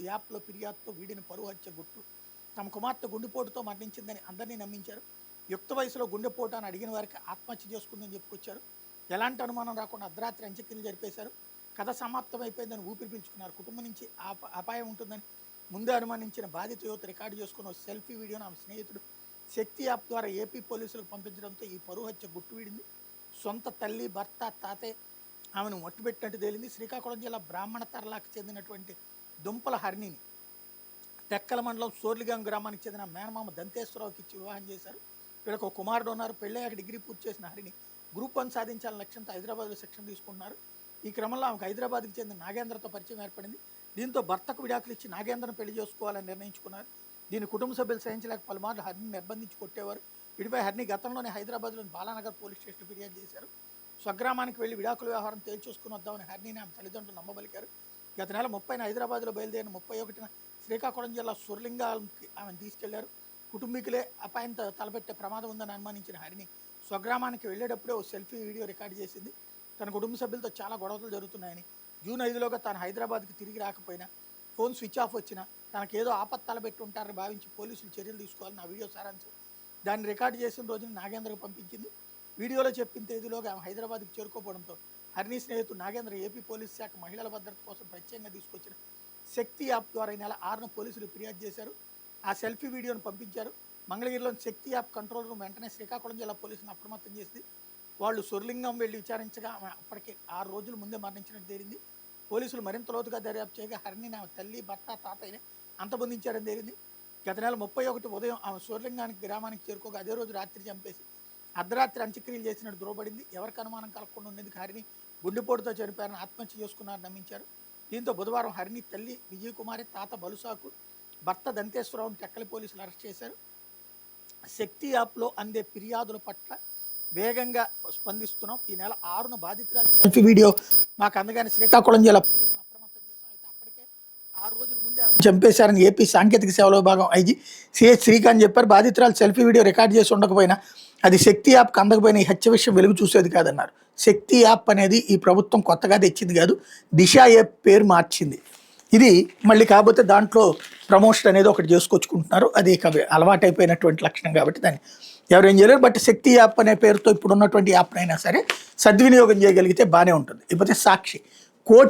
యాప్లో ఫిర్యాదుతో వీడిన పరువు హత్య గుట్టు. తమ కుమార్తె గుండెపోటుతో మరణించిందని అందరినీ నమ్మించారు. యుక్త వయసులో గుండెపోటు అని అడిగిన వారికి ఆత్మహత్య చేసుకుందని చెప్పుకొచ్చారు. ఎలాంటి అనుమానం రాకుండా అర్ధరాత్రి అంత్యక్రియలు జరిపేశారు. కథ సమాప్తమైపోయిందని ఊపిరి పీల్చుకున్నారు. కుటుంబం నుంచి అపాయం ఉంటుందని ముందే అనుమానించిన బాధిత యువత రికార్డు చేసుకున్న సెల్ఫీ వీడియోను ఆమె స్నేహితుడు శక్తి యాప్ ద్వారా ఏపీ పోలీసులకు పంపించడంతో ఈ పరువు హత్య గుట్టు వీడింది. సొంత తల్లి, భర్త, తాతే ఆమెను మట్టుబెట్టినట్టు తేలింది. శ్రీకాకుళం జిల్లా బ్రాహ్మణ తరలాకు చెందినటువంటి దుంపల హరిణిని టెక్కల మండలం సోర్లిగాం గ్రామానికి చెందిన మేనమామ దంతేశ్వరరావుకి ఇచ్చి వివాహం చేశారు. వీళ్ళకు ఒక కుమారుడు ఉన్నారు. పెళ్ళయ్యాక డిగ్రీ పూర్తి చేసిన హరిణి గ్రూప్ 1 సాధించాలని లక్ష్యంతో హైదరాబాద్లో శిక్షణ తీసుకున్నారు. ఈ క్రమంలో ఆమెకు హైదరాబాద్కి చెందిన నాగేంద్రతో పరిచయం ఏర్పడింది. దీంతో భర్తకు విడాకులు ఇచ్చి నాగేంద్రను పెళ్లి చేసుకోవాలని నిర్ణయించుకున్నారు. దీని కుటుంబ సభ్యులు సహించలేక పలుమార్లు హరిని నిర్బంధించి కొట్టేవారు. వీటిపై హరిని గతంలోనే హైదరాబాద్లోని బాలానగర్ పోలీస్ స్టేషన్లో ఫిర్యాదు చేశారు. స్వగ్రామానికి వెళ్లి విడాకుల వ్యవహారం తేల్చూసుకుని వద్దామని హరిని ఆమె తల్లిదండ్రులు నమ్మబలికారు. గత నెల 30న హైదరాబాద్లో బయలుదేరిన 31న శ్రీకాకుళం జిల్లా సొర్లింగాంకి ఆమెను తీసుకెళ్లారు. కుటుంబీకులే అపాయంతో తలపెట్టే ప్రమాదం ఉందని అనుమానించిన హరిని స్వగ్రామానికి వెళ్లేటప్పుడే ఓ సెల్ఫీ వీడియో రికార్డు చేసింది. తన కుటుంబ సభ్యులతో చాలా గొడవలు జరుగుతున్నాయని, జూన్ 5లోగా తాను హైదరాబాద్కి తిరిగి రాకపోయినా, ఫోన్ స్విచ్ ఆఫ్ వచ్చినా తనకేదో ఆపత్తి తలపెట్టి ఉంటారని భావించి పోలీసులు చర్యలు తీసుకోవాలని ఆ వీడియో సారాంశం. దాన్ని రికార్డు చేసిన రోజున నాగేంద్రకు పంపించింది. వీడియోలో చెప్పిన తేదీలోగా ఆమె హైదరాబాద్కి చేరుకోవడంతో హరిని స్నేహితుడు నాగేంద్ర ఏపీ పోలీసు శాఖ మహిళల భద్రత కోసం ప్రత్యేకంగా తీసుకొచ్చిన శక్తి యాప్ ద్వారా ఈ నెల 6న పోలీసులు ఫిర్యాదు చేశారు. ఆ సెల్ఫీ వీడియోను పంపించారు. మంగళగిరిలోని శక్తి యాప్ కంట్రోల్ రూమ్ వెంటనే శ్రీకాకుళం జిల్లా పోలీసులను అప్రమత్తం చేసింది. వాళ్ళు సొర్లింగం వెళ్లి విచారించగా ఆమె అప్పటికే 6 రోజుల ముందే మరణించినట్టు తేలింది. పోలీసులు మరింత లోతుగా దర్యాప్తు చేయగా హరిని ఆమె తల్లి, భర్త, తాతయ్యని అంతమొందించారని తేలింది. గత నెల 31 ఉదయం ఆమె సొర్లింగానికి గ్రామానికి చేరుకోగా అదే రోజు రాత్రి చంపేసి అర్ధరాత్రి అంత్యక్రియలు చేసినట్టు ధృవపడింది. ఎవరికి అనుమానం కలగకుండా ఉండేందుకు హరిని గుండెపోటుతో చనిపోయారని ఆత్మహత్య చేసుకున్నారని నమ్మించారు. దీంతో బుధవారం హరిని తల్లి విజయకుమారి, తాత బలుసాకు, భర్త దంతేశ్వరరావును టెక్కలి పోలీసులు అరెస్ట్ చేశారు. శక్తి యాప్లో అందే ఫిర్యాదుల పట్ల వేగంగా స్పందిస్తున్నాం. ఈ నెల 6న బాధితురాలు సెల్ఫీ వీడియో మాకు అందగానే శ్రీకాకుళం జిల్లా పోలీసులు అప్రమత్తం చేశాం. అయితే అప్పటికే 6 రోజుల ముందే చంపేశారని ఏపీ సాంకేతిక సేవల విభాగం ఐజీ సిహెచ్ శ్రీకాంత్ చెప్పారు. బాధితురాలు సెల్ఫీ వీడియో రికార్డు చేసి ఉండకపోయినా అది శక్తి యాప్కి అందకపోయినా ఈ హత్య విషయం వెలుగు చూసేది కాదన్నారు. శక్తి యాప్ అనేది ఈ ప్రభుత్వం కొత్తగా తెచ్చింది కాదు, దిశ యాప్ పేరు మార్చింది. ఇది మళ్ళీ కాకపోతే దాంట్లో ప్రమోషన్ అనేది ఒకటి చేసుకొచ్చుకుంటున్నారు. అది అలవాటైపోయినటువంటి లక్షణం కాబట్టి దాన్ని ఎవరేం చేయలేరు. బట్ శక్తి యాప్ అనే పేరుతో ఇప్పుడు ఉన్నటువంటి యాప్నైనా సరే సద్వినియోగం చేయగలిగితే బాగానే ఉంటుంది. ఇకపోతే సాక్షి కోటి